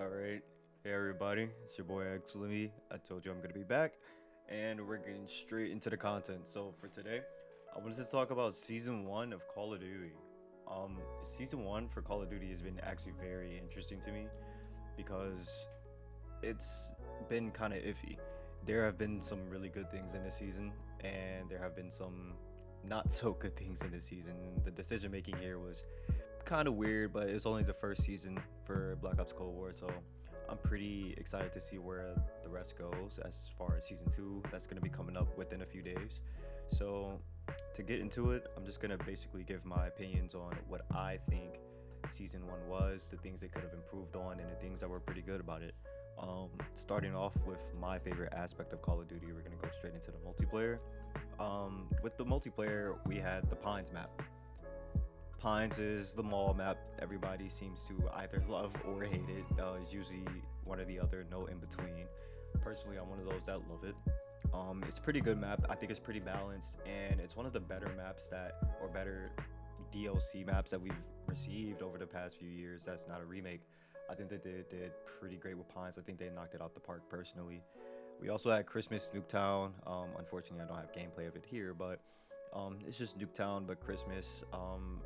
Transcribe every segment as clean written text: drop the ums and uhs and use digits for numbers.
Alright, hey everybody, it's your boy Xlemy. I told you I'm gonna be back, and we're getting straight into the content. So for today, I wanted to talk about Season 1 of Call of Duty. Season 1 for Call of Duty has been actually very interesting to me because it's been kind of iffy. There have been some really good things in this season, and there have been some not so good things in this season. The decision making here was kind of weird, but it's only the first season for Black Ops Cold War, so I'm pretty excited to see where the rest goes as far as season 2 that's going to be coming up within a few days. So to get into it, I'm just going to basically give my opinions on what I think season 1 was, the things they could have improved on, and the things that were pretty good about it. Starting off with my favorite aspect of Call of Duty, we're going to go straight into the multiplayer. With the multiplayer, we had the Pines map. Pines is the mall map everybody seems to either love or hate it. It's usually one or the other, no in between. Personally, I'm one of those that love it. It's a pretty good map. I think it's pretty balanced, and it's one of the better maps or better DLC maps that we've received over the past few years. That's not a remake. I think that they did pretty great with Pines. I think they knocked it out the park personally. We also had Christmas Nuketown. Unfortunately, I don't have gameplay of it here, but it's just Nuketown, but Christmas.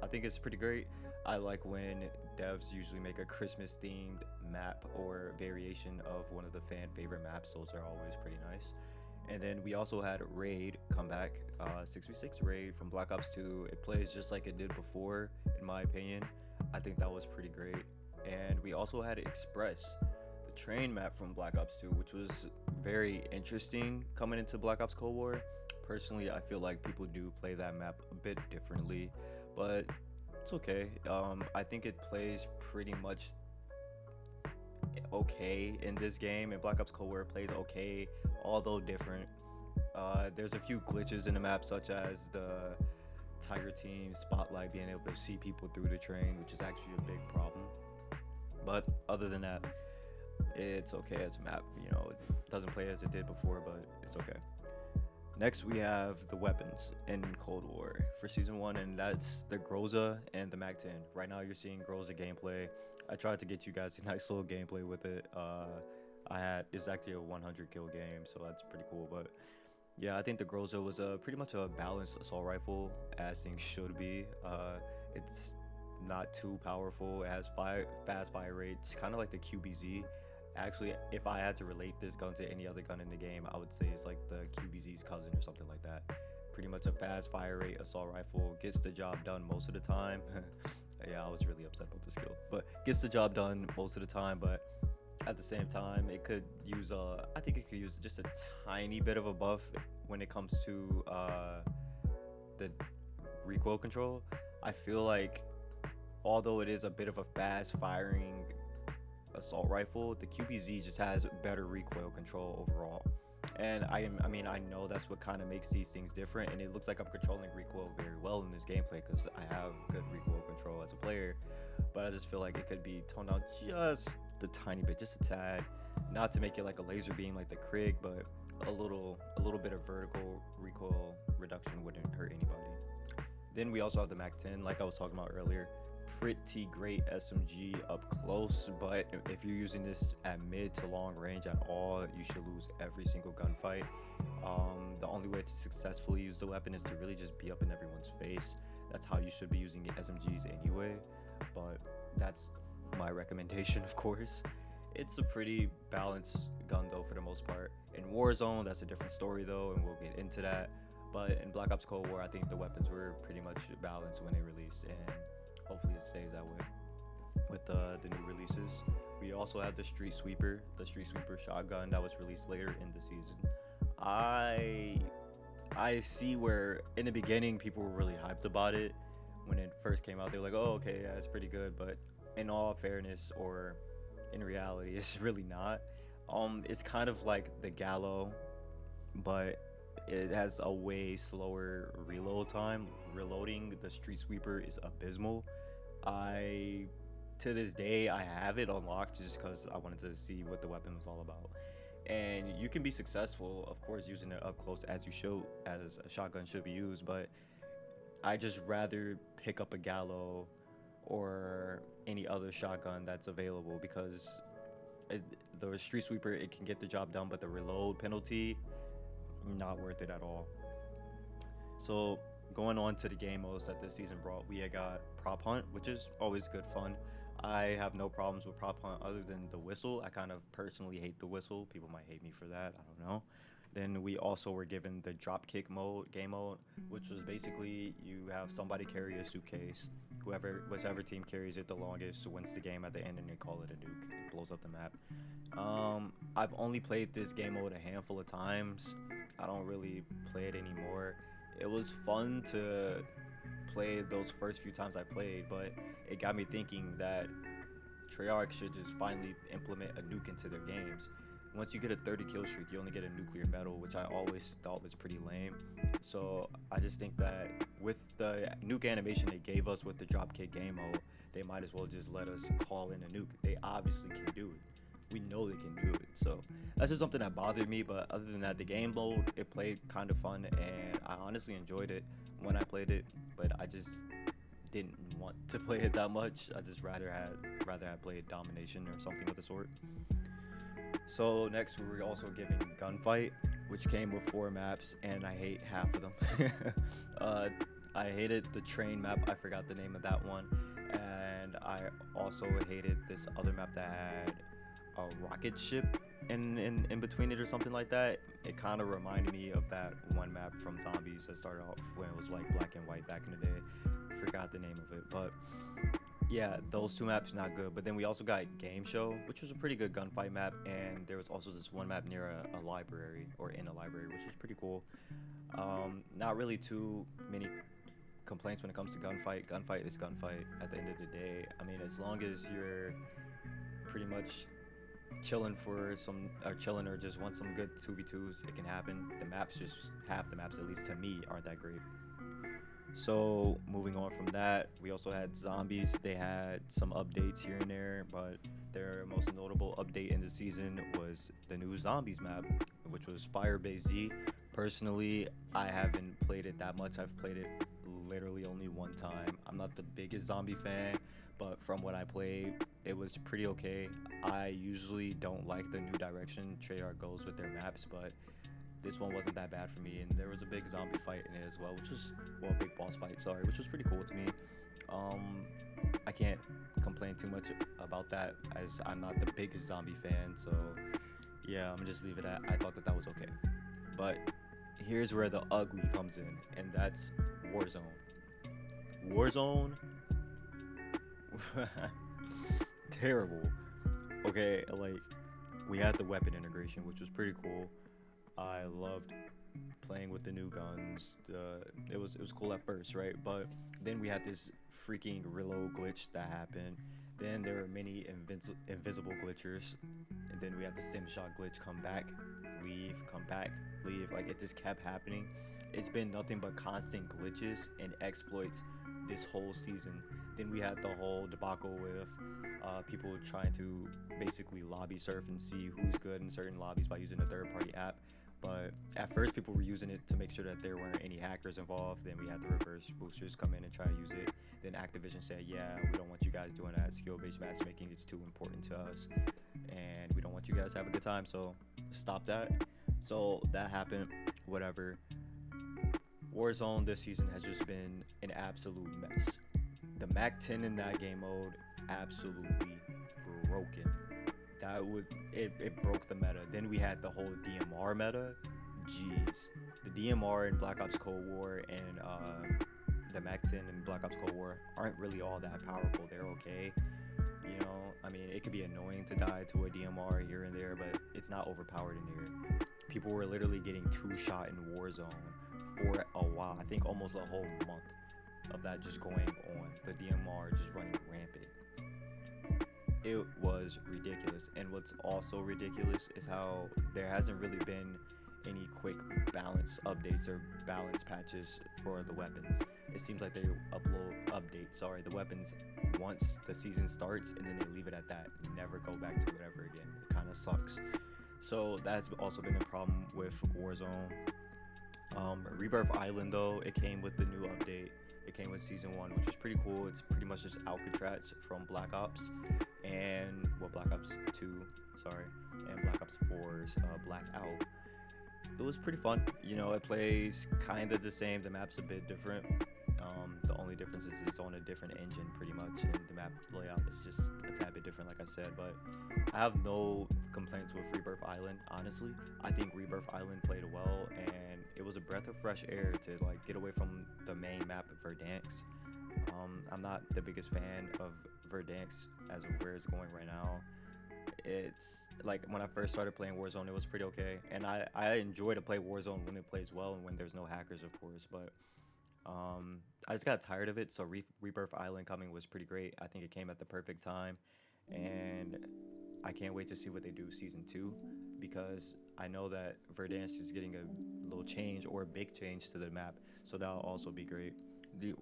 I think it's pretty great. I like when devs usually make a Christmas themed map or variation of one of the fan favorite maps. Those are always pretty nice. And then we also had Raid come back, 6v6 Raid from Black Ops 2. It plays just like it did before, in my opinion. I think that was pretty great. And we also had Express, the train map from Black Ops 2, which was very interesting coming into Black Ops Cold War. Personally, I feel like people do play that map a bit differently, but it's okay. I think it plays pretty much okay in this game. In Black Ops Cold War, it plays okay, although different. There's a few glitches in the map, such as the Tiger Team spotlight being able to see people through the train, which is actually a big problem. But other than that, it's okay as a map. It doesn't play as it did before, but it's okay. Next, we have the weapons in Cold War for Season 1, and that's the Groza and the MAC-10. Right now, you're seeing Groza gameplay. I tried to get you guys a nice little gameplay with it. It's actually a 100 kill game, so that's pretty cool. But yeah, I think the Groza was pretty much a balanced assault rifle, as things should be. It's not too powerful. It has fast fire rates, kind of like the QBZ. Actually, if I had to relate this gun to any other gun in the game, I would say it's like the QBZ's cousin or something like that. Pretty much a fast fire rate assault rifle, gets the job done most of the time. Yeah, I was really upset about the skill, but gets the job done most of the time. But at the same time, it could use I think it could use just a tiny bit of a buff when it comes to the recoil control. I feel like although it is a bit of a fast firing assault rifle, the QBZ just has better recoil control overall. And I know that's what kind of makes these things different, and it looks like I'm controlling recoil very well in this gameplay because I have good recoil control as a player. But I just feel like it could be toned down just the tiny bit, just a tad, not to make it like a laser beam like the Krig, but a little bit of vertical recoil reduction wouldn't hurt anybody. Then we also have the MAC-10, like I was talking about earlier. Pretty great SMG up close, but if you're using this at mid to long range at all, you should lose every single gunfight. The only way to successfully use the weapon is to really just be up in everyone's face. That's how you should be using SMGs anyway, but that's my recommendation, of course. It's a pretty balanced gun though for the most part. In Warzone, that's a different story though, and we'll get into that. But in Black Ops Cold War, I think the weapons were pretty much balanced when they released, and hopefully it stays that way with the new releases. We also have the Street Sweeper shotgun that was released later in the season. I see where in the beginning people were really hyped about it when it first came out. They were like, oh, okay, yeah, it's pretty good, but in all fairness, or in reality, it's really not. It's kind of like the Gallo, but it has a way slower reload time. Reloading the Street Sweeper is abysmal. To this day, I have it unlocked just because I wanted to see what the weapon was all about. And you can be successful, of course, using it up close as a shotgun should be used, but I just rather pick up a Gallo or any other shotgun that's available, because The street sweeper, it can get the job done, but the reload penalty, not worth it at all. So going on to the game modes that this season brought, we had got prop hunt, which is always good fun. I have no problems with prop hunt other than the whistle. I kind of personally hate the whistle. People might hate me for that. I don't know. Then we also were given the drop kick game mode, which was basically you have somebody carry a suitcase. Whichever team carries it the longest wins the game at the end, and they call it a nuke. It blows up the map. I've only played this game mode a handful of times. I don't really play it anymore. It was fun to play those first few times I played, but it got me thinking that Treyarch should just finally implement a nuke into their games. Once you get a 30 kill streak, you only get a nuclear medal, which I always thought was pretty lame. So I just think that with the nuke animation they gave us with the dropkick game mode, they might as well just let us call in a nuke. They obviously can do it. We know they can do it. So that's just something that bothered me. But other than that, the game mode, it played kind of fun, and I honestly enjoyed it when I played it. But I just didn't want to play it that much. I just rather have played domination or something of the sort. So next we were also given Gunfight, which came with 4 maps, and I hate half of them. I hated the train map. I forgot the name of that one. And I also hated this other map that had a rocket ship in between it or something like that. It kind of reminded me of that one map from Zombies that started off when it was like black and white back in the day. Forgot the name of it, but yeah, those 2 maps not good. But then we also got Game Show, which was a pretty good gunfight map, and there was also this one map near a library, or in a library, which was pretty cool. Not really too many complaints when it comes to gunfight. Gunfight is gunfight at the end of the day. I mean, as long as you're pretty much chilling or just want some good 2v2s, it can happen. The maps, just half the maps at least to me, aren't that great. So moving on from that, we also had Zombies. They had some updates here and there, but their most notable update in the season was the new Zombies map, which was Firebase Z. Personally, I haven't played it that much. I've played it literally only one time. I'm not the biggest zombie fan, but from what I played, it was pretty okay. I usually don't like the new direction Treyarch goes with their maps, but this one wasn't that bad for me, and there was a big zombie fight in it as well, a big boss fight, which was pretty cool to me. I can't complain too much about that, as I'm not the biggest zombie fan, so yeah, I'm gonna just leave it at I thought that was okay. But here's where the ugly comes in, and that's Warzone. Warzone, terrible. Okay, like, we had the weapon integration, which was pretty cool. I loved playing with the new guns. It was cool at first, right? But then we had this freaking reload glitch that happened. Then there were many invisible glitchers, and then we had the sim shot glitch. Come back, leave, come back, leave. Like, it just kept happening. It's been nothing but constant glitches and exploits this whole season. Then we had the whole debacle with people trying to basically lobby surf and see who's good in certain lobbies by using a third-party app. But at first, people were using it to make sure that there weren't any hackers involved. Then we had the reverse boosters come in and try to use it. Then Activision said, yeah, we don't want you guys doing that. Skill-based matchmaking, it's too important to us. And we don't want you guys to have a good time, so stop that. So that happened, whatever. Warzone this season has just been an absolute mess. The MAC-10 in that game mode, absolutely broken. It broke the meta. Then we had the whole DMR meta. Jeez, the DMR in Black Ops Cold War and the MAC-10 in Black Ops Cold War aren't really all that powerful. They're okay, you know. I mean, it could be annoying to die to a DMR here and there, but it's not overpowered in here. People were literally getting 2-shot in Warzone for a while. I think almost a whole month of that just going on. The DMR just running rampant. It was ridiculous. And what's also ridiculous is how there hasn't really been any quick balance updates or balance patches for the weapons. It seems like they update the weapons once the season starts, and then they leave it at that, never go back to it ever again. It kind of sucks. So that's also been a problem with Warzone. Rebirth Island, though, it came with the new update. It came with season 1, which was pretty cool. It's pretty much just Alcatraz from Black Ops Ops 2, sorry, and Black Ops 4's Blackout. It was pretty fun. It plays kind of the same. The map's a bit different. The only difference is it's on a different engine, pretty much, and the map layout is just a tad bit different, like I said. But I have no complaints with Rebirth Island. Honestly, I think Rebirth Island played well, and it was a breath of fresh air to like get away from the main map of Verdansk. I'm not the biggest fan of Verdansk as of where it's going right now. It's like when I first started playing Warzone, it was pretty okay, and I enjoy to play Warzone when it plays well and when there's no hackers, of course. But I just got tired of it, so Rebirth Island coming was pretty great. I think it came at the perfect time, and I can't wait to see what they do season 2, because I know that Verdansk is getting a little change or a big change to the map, so that'll also be great.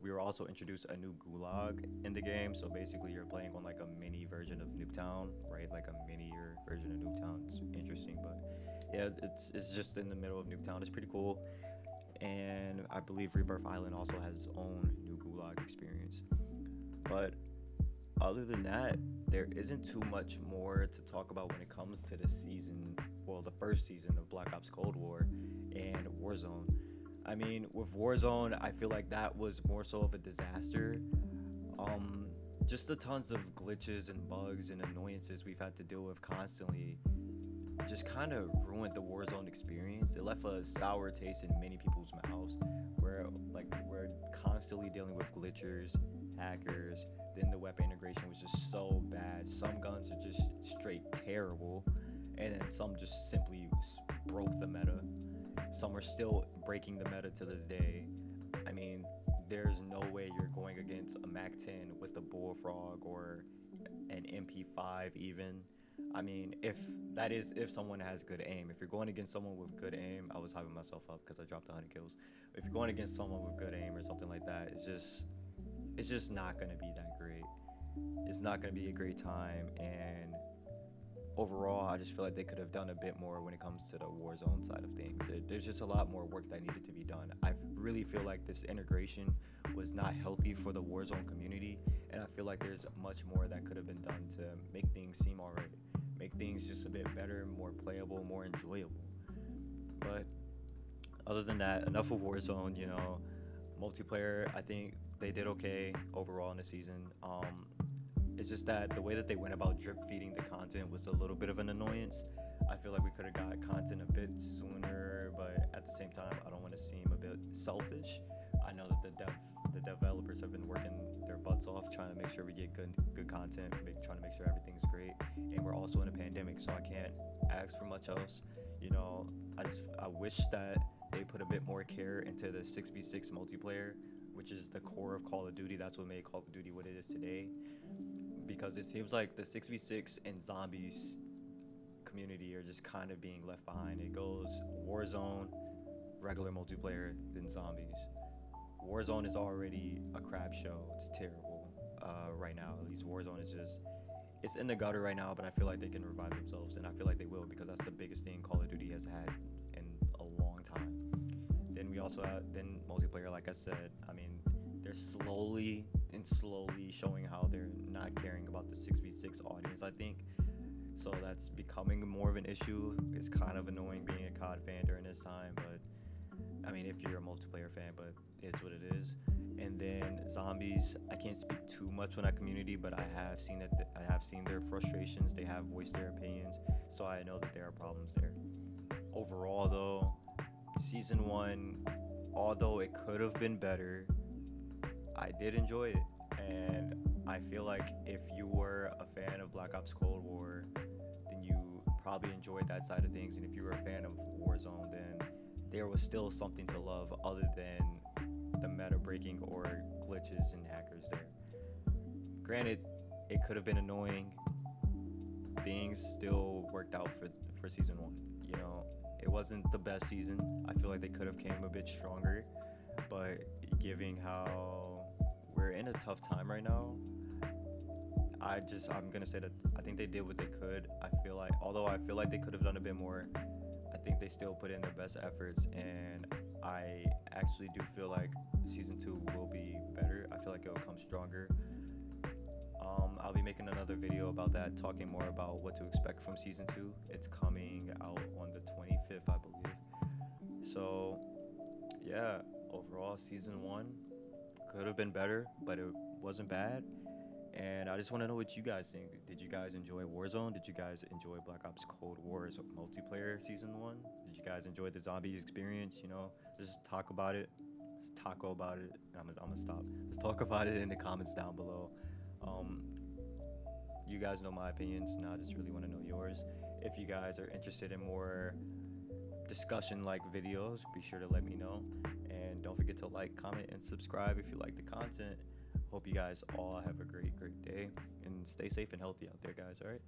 We were also introduced a new gulag in the game, so basically you're playing on like a mini version of Nuketown, right? Like a minier version of Nuketown. It's interesting, but yeah, it's just in the middle of Nuketown. It's pretty cool, and I believe Rebirth Island also has its own new gulag experience. But other than that, there isn't too much more to talk about when it comes to the season, well, the first season of Black Ops Cold War and Warzone. I mean, with Warzone, I feel like that was more so of a disaster. Just the tons of glitches and bugs and annoyances we've had to deal with constantly just kind of ruined the Warzone experience. It left a sour taste in many people's mouths, where like we're constantly dealing with glitchers, hackers. Then the weapon integration was just so bad. Some guns are just straight terrible, and then some just simply broke the meta. Some are still breaking the meta to this day. I mean, there's no way you're going against a MAC-10 with a Bullfrog or an MP5 even. I mean, if someone has good aim. If you're going against someone with good aim, I was hyping myself up because I dropped 100 kills. If you're going against someone with good aim or something like that, it's just not going to be that great. It's not going to be a great time, and overall, I just feel like they could have done a bit more when it comes to the Warzone side of things. There's just a lot more work that needed to be done. I really feel like this integration was not healthy for the Warzone community, and I feel like there's much more that could have been done to make things seem alright, make things just a bit better, more playable, more enjoyable. But other than that, enough of Warzone. Multiplayer, I think they did okay overall in the season. It's just that the way that they went about drip feeding the content was a little bit of an annoyance. I feel like we could have got content a bit sooner, but at the same time, I don't want to seem a bit selfish. I know that the developers have been working their butts off trying to make sure we get good content, trying to make sure everything's great, and we're also in a pandemic, so I can't ask for much else. I wish that they put a bit more care into the 6v6 multiplayer, which is the core of Call of Duty. That's what made Call of Duty what it is today. Because it seems like the 6v6 and zombies community are just kind of being left behind. It goes Warzone, regular multiplayer, then zombies. Warzone is already a crap show. It's terrible right now. At least Warzone is it's in the gutter right now, but I feel like they can revive themselves, and I feel like they will, because that's the biggest thing Call of Duty has had in a long time. Then we also have multiplayer, like I said. I mean, they're slowly showing how they're not caring about the 6v6 audience, I think. So that's becoming more of an issue. It's kind of annoying being a COD fan during this time, but I mean, if you're a multiplayer fan, but it's what it is. And then zombies, I can't speak too much on that community, but I have seen their frustrations. They have voiced their opinions, so I know that there are problems there. Overall, though, season 1, although it could have been better, I did enjoy it, and I feel like if you were a fan of Black Ops Cold War, then you probably enjoyed that side of things, and if you were a fan of Warzone, then there was still something to love other than the meta breaking or glitches and hackers there. Granted, it could have been annoying. Things still worked out for season 1. It wasn't the best season. I feel like they could have came a bit stronger, but given how we're in a tough time right now, I'm gonna say that I think they did what they could. Although I feel like they could have done a bit more, I think they still put in their best efforts, and I actually do feel like season 2 will be better. I feel like it will come stronger. I'll be making another video about that, talking more about what to expect from season 2. It's coming out on the 25th, I believe. So, yeah, overall, season 1 could have been better, but it wasn't bad. And I just want to know what you guys think. Did you guys enjoy Warzone? Did you guys enjoy Black Ops Cold War's multiplayer season 1? Did you guys enjoy the zombie experience? Just talk about it. Just taco about it. I'm gonna stop. Let's talk about it in the comments down below. Um, you guys know my opinions. Now I just really want to know yours. If you guys are interested in more discussion-like videos, be sure to let me know. And don't forget to like, comment, and subscribe if you like the content. Hope you guys all have a great day, and stay safe and healthy out there, guys. All right.